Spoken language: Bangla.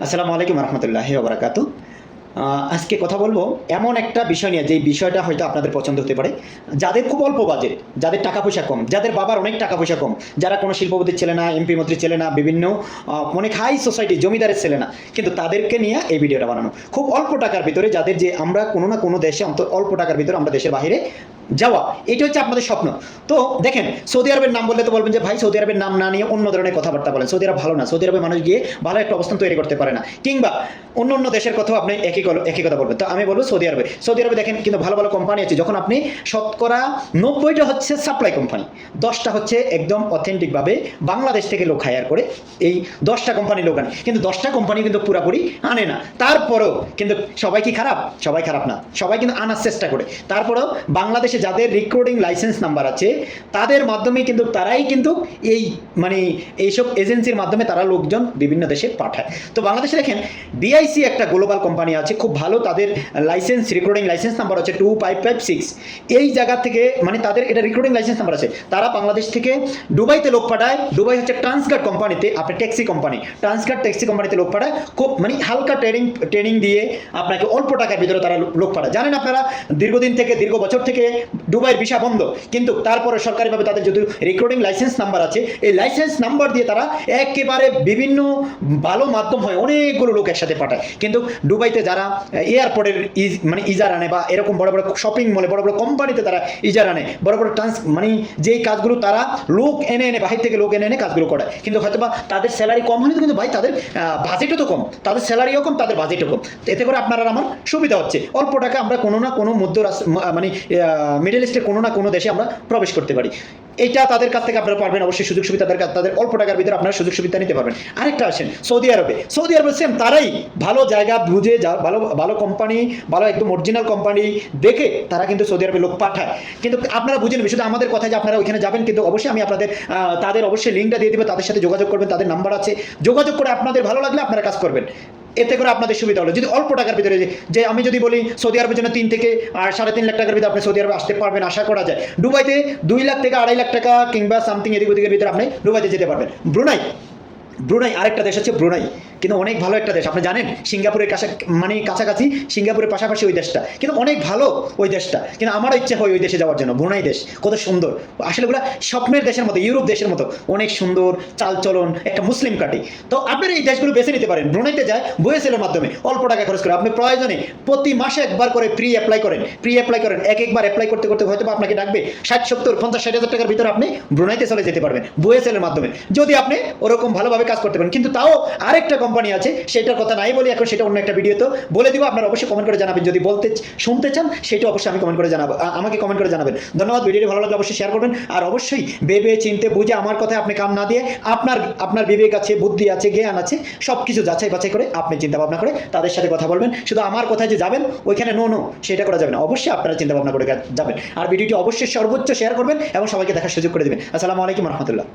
আসসালামু আলাইকুম রহমতুল্লাহি ওয়া বারাকাতু। আজকে কথা বলবো এমন একটা বিষয় নিয়ে, যে বিষয়টা হয়তো আপনাদের পছন্দ হতে পারে। যাদের খুব অল্প বাজেট, যাদের টাকা পয়সা কম, যাদের বাবার অনেক টাকা পয়সা কম, যারা কোনো শিল্পপতির ছেলে না, এমপি মন্ত্রীর ছেলে না, বিভিন্ন অনেক হাই সোসাইটি জমিদারের ছেলে না, কিন্তু তাদেরকে নিয়ে এই ভিডিওটা বানানো। খুব অল্প টাকার ভিতরে যাদের, যে আমরা কোনো না কোনো দেশে অল্প টাকার ভিতরে আমরা দেশের বাইরে যাওয়া, এটা হচ্ছে আপনাদের স্বপ্ন। তো দেখেন, সৌদি আরবের নাম বললে তো বলবেন যে ভাই সৌদি আরবের নাম না নিয়ে অন্য ধরনের কথাবার্তা বলেন, সৌদি আরব ভালো না, সৌদি আরবে মানুষ গিয়ে ভালো একটা অবস্থান তৈরি করতে পারে না, কিংবা অন্য অন্য দেশের কথাও আপনি একই কথা বলবেন। তো আমি বলবো সৌদি আরবে দেখেন কিন্তু ভালো ভালো কোম্পানি আছে। যখন আপনি শতকরা 90টা হচ্ছে সাপ্লাই কোম্পানি, 10টা হচ্ছে একদম অথেন্টিকভাবে বাংলাদেশ থেকে লোক হায়ার করে, এই 10টা কোম্পানি লোক আনে, কিন্তু 10টা কোম্পানি কিন্তু পুরোপুরি আনে না। তারপরেও কিন্তু সবাই কি খারাপ? সবাই খারাপ না, সবাই কিন্তু আনার চেষ্টা করে। তারপরেও বাংলাদেশে যাদের রেকর্ডিং লাইসেন্স নাম্বার আছে, তাদের মাধ্যমে কিন্তু তারাই কিন্তু এই মানে এইসব এজেন্সির মাধ্যমে তারা লোকজন বিভিন্ন দেশে পাঠায়। তো বাংলাদেশে দেখেন ডিআইসি একটা গ্লোবাল কোম্পানি আছে, খুব ভালো, তাদের লাইসেন্স রেকর্ডিং লাইসেন্স নাম্বার হচ্ছে 2556। এই জায়গা থেকে মানে তাদের এটা রেকর্ডিং লাইসেন্স নাম্বার আছে, তারা বাংলাদেশ থেকে দুবাইতে লোক পাঠায়। দুবাই হচ্ছে ট্রান্সগার্ড কোম্পানিতে, আপনার ট্যাক্সি কোম্পানি, ট্রান্সগার্ড ট্যাক্সি কোম্পানিতে লোক পাঠায়। খুব মানে হালকা ট্রেনিং দিয়ে আপনাকে অল্প টাকার ভিতরে তারা লোক পাঠায়। জানেন আপনারা, দীর্ঘদিন থেকে, দীর্ঘ বছর থেকে দুবাইয়ের ভিসা বন্ধ, কিন্তু তারপরে সরকারিভাবে তাদের যদি রেকর্ডিং লাইসেন্স নাম্বার আছে, এই লাইসেন্স নাম্বার দিয়ে তারা একেবারে বিভিন্ন ভালো মাধ্যম হয় অনেকগুলো লোক একসাথে পাঠায়। কিন্তু দুবাইতে যারা এয়ারপোর্টের মানে ইজার আনে, বা এরকম বড় বড় শপিং মলে, বড় বড় কোম্পানিতে তারা ইজার আনে, বড় বড় মানে যেই কাজগুলো তারা লোক এনে বাহির থেকে লোক এনে কাজগুলো করে, কিন্তু হয়তো বা তাদের স্যালারি কম হলে, কিন্তু ভাই তাদের বাজেটও তো কম, তাদের স্যালারিও কম, তাদের বাজেটও কম। এতে করে আপনার আর আমার সুবিধা হচ্ছে, অল্প টাকা আমরা কোনো না কোনো মানে মিডল ইস্টের কোনো না কোনো দেশে আমরা প্রবেশ করতে পারি। এইটা তাদের কাছ থেকে আপনারা পারবেন অবশ্যই সুযোগ সুবিধা, তাদের অল্প টাকার ভিতরে আপনারা সুযোগ সুবিধা নিতে পারবেন। আরেকটা আসেন সৌদি আরবে সেম তারাই ভালো জায়গা বুঝে, ভালো ভালো কোম্পানি, ভালো একদম অরিজিনাল কোম্পানি দেখে তারা কিন্তু সৌদি আরবে লোক পাঠায়। কিন্তু আপনারা বুঝে নেবেন, শুধু আমাদের কথা যে আপনারা ওইখানে যাবেন, কিন্তু অবশ্যই আমি আপনাদের তাদের অবশ্যই লিঙ্কটা দিয়ে দেবো, তাদের সাথে যোগাযোগ করবেন, তাদের নাম্বার আছে, যোগাযোগ করে আপনাদের ভালো লাগলে আপনারা কাজ করবেন। এতে করে আপনাদের সুবিধা হলো, যদি অল্প টাকার ভিতরে, যে আমি যদি বলি সৌদি আরবের জন্য 3 থেকে 3.5 লাখ টাকার ভিতরে আপনি সৌদি আরবে আসতে পারবেন, আশা করা যায়। দুবাইতে 2 লাখ থেকে 2.5 লাখ টাকা কিংবা সামথিং এদিক ওদিকের ভিতরে আপনি দুবাইতে যেতে পারবেন। ব্রুনাই আরেকটা দেশ হচ্ছে ব্রুনাই, কিন্তু অনেক ভালো একটা দেশ। আপনি জানেন সিঙ্গাপুরের মানে কাছাকাছি, সিঙ্গাপুরের পাশাপাশি ওই দেশটা, কিন্তু অনেক ভালো ওই দেশটা। কিন্তু আমার ইচ্ছা হয় ওই দেশে যাওয়ার জন্য। ব্রুনাই দেশ কত সুন্দর, আসলে ওগুলো স্বপ্নের দেশের মতো, ইউরোপ দেশের মতো অনেক সুন্দর চালচলন, একটা মুসলিম কাটি। তো আপনারা এই দেশগুলো বেছে নিতে পারেন। ব্রুনাইতে যায় বুয়েসেলের মাধ্যমে অল্প টাকা খরচ করে, আপনি প্রয়োজনে প্রতি মাসে একবার করে প্রি অ্যাপ্লাই করেন। একবার অ্যাপ্লাই করতে করতে হয়তো আপনাকে ডাকবে 60, 70, 50, 60 হাজার টাকার ভিতরে আপনি ব্রুনাইতে চলে যেতে পারবেন বুয়েসেলের মাধ্যমে, যদি আপনি ওরকম ভালোভাবে কাজ করতে পারেন। কিন্তু তাও আরেকটা কোম্পানি আছে, সেটার কথা নাই বলি এখন, সেটা অন্য একটা ভিডিওতে বলে দিব। আপনারা অবশ্যই কমেন্ট করে জানাবেন, যদি শুনতে চান সেটা অবশ্যই আমাকে কমেন্ট করে জানাবেন। ধন্যবাদ। ভিডিওটি ভালো লাগলে অবশ্যই শেয়ার করবেন, আর অবশ্যই ভেবে চিনতে বুঝে, আমার কথায় আপনি কান না দিয়ে, আপনার বিবেক আছে, বুদ্ধি আছে, জ্ঞান আছে, সব কিছু যাচাই বাছাই করে আপনি চিন্তা ভাবনা করে তাদের সাথে কথা বলবেন। শুধু আমার কথায় যে যাবেন ওইখানে নো সেটা করা যাবে না, অবশ্যই আপনারা চিন্তা ভাবনা করে যাবেন। আর ভিডিওটি অবশ্যই সর্বোচ্চ শেয়ার করবেন এবং সবাইকে দেখার সুযোগ করে দেবেন। আসসালামু আলাইকুম রহমতুল্লাহ।